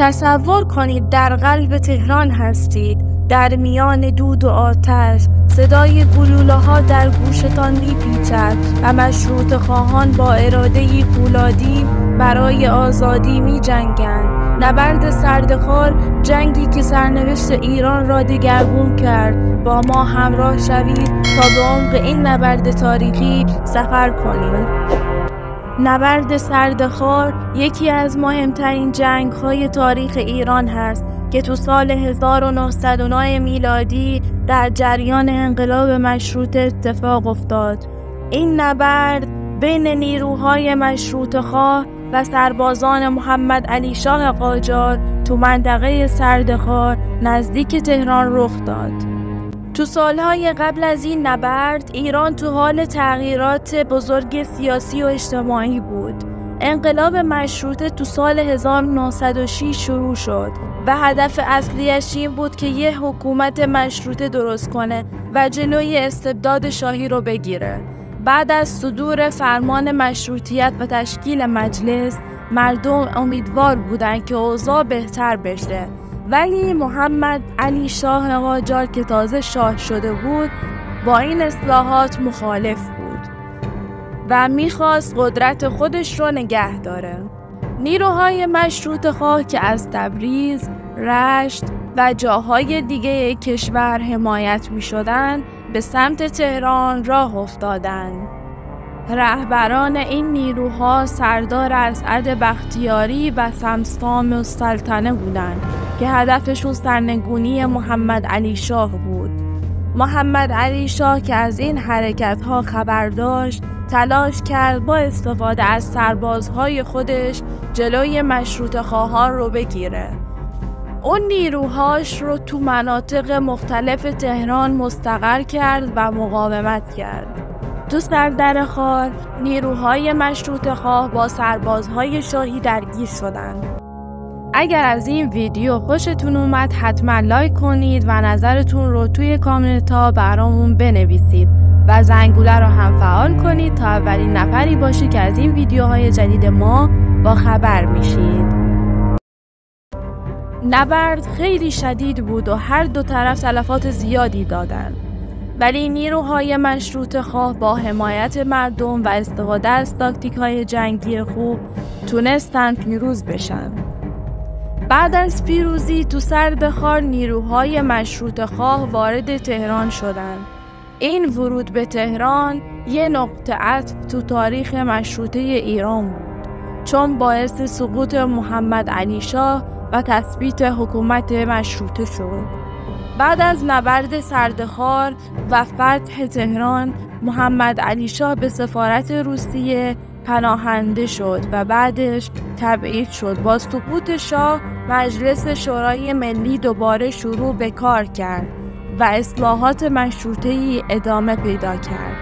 تصور کنید در قلب تهران هستید، در میان دود و آتش، صدای گلوله ها در گوشتان میپیچد و مشروطه خواهان با اراده‌ای فولادی برای آزادی می‌جنگند. نبرد سردخوار، جنگی که سرنوشت ایران را دگرگون کرد. با ما همراه شوید تا به عمق این نبرد تاریخی سفر کنیم. نبرد سردخوار یکی از مهمترین جنگ‌های تاریخ ایران هست که تو سال 1909 میلادی در جریان انقلاب مشروطه اتفاق افتاد. این نبرد بین نیروهای مشروطه‌خواه و سربازان محمد علی شاه قاجار تو منطقه سردخوار نزدیک تهران رخ داد. تو سالهای قبل از این نبرد ایران تو حال تغییرات بزرگ سیاسی و اجتماعی بود. انقلاب مشروطه تو سال 1906 شروع شد و هدف اصلیش این بود که یه حکومت مشروطه درست کنه و جلوی استبداد شاهی رو بگیره. بعد از صدور فرمان مشروطیت و تشکیل مجلس، مردم امیدوار بودند که اوضاع بهتر بشه، ولی محمد علی شاه قاجار که تازه شاه شده بود با این اصلاحات مخالف بود و میخواست قدرت خودش رو نگه داره. نیروهای مشروطه خواه که از تبریز، رشت و جاهای دیگه کشور حمایت میشدن به سمت تهران راه افتادند. رهبران این نیروها سردار اسعد بختیاری و سمسام السلطنه بودند که هدفشون سرنگونی محمد علی شاه بود. محمد علی شاه که از این حرکت‌ها خبر داشت، تلاش کرد با استفاده از سربازهای خودش جلوی مشروطه خواهان رو بگیره. اون نیروهاش رو تو مناطق مختلف تهران مستقر کرد و مقاومت کرد. تو سردرخوار نیروهای مشروطه خواه با سربازهای شاهی درگیر شدند. اگر از این ویدیو خوشتون اومد حتما لایک کنید و نظرتون رو توی کامنت ها برامون بنویسید و زنگوله رو هم فعال کنید تا اولین نفری باشید که از این ویدیوهای جدید ما با خبر میشید. نبرد خیلی شدید بود و هر دو طرف تلفات زیادی دادند، ولی نیروهای مشروطه خواه با حمایت مردم و استفاده از تاکتیک‌های جنگی خوب تونستن پیروز بشن. بعد از پیروزی تو سردخوار نیروهای مشروطه خواه وارد تهران شدند. این ورود به تهران یه نقطه عطف تو تاریخ مشروطه ایران بود، چون باعث سقوط محمد علی شاه و تثبیت حکومت مشروطه شد. بعد از نبرد سردخوار و فتح تهران، محمد علی شاه به سفارت روسیه پناهنده شد و بعدش تبعید شد. با سقوط شاه، مجلس شورای ملی دوباره شروع به کار کرد و اصلاحات مشروطه‌ای ادامه پیدا کرد.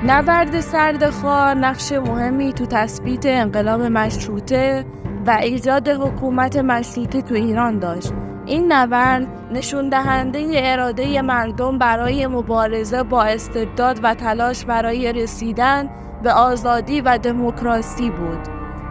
نبرد سردخوار نقش مهمی تو تثبیت انقلاب مشروطه و ایجاد حکومت مشروطه تو ایران داشت. این نبرد نشون دهنده اراده مردم برای مبارزه با استبداد و تلاش برای رسیدن به آزادی و دموکراسی بود.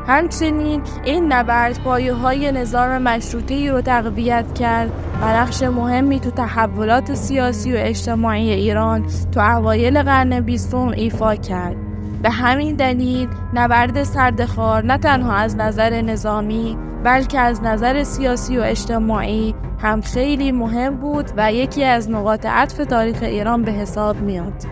همچنین این نبرد پایه‌های نظام مشروطه‌ای رو تقویت کرد و نقش مهمی تو تحولات سیاسی و اجتماعی ایران تو اوایل قرن 20 ایفا کرد. به همین دلیل نبرد سردخوار نه تنها از نظر نظامی بلکه از نظر سیاسی و اجتماعی هم خیلی مهم بود و یکی از نقاط عطف تاریخ ایران به حساب میاد.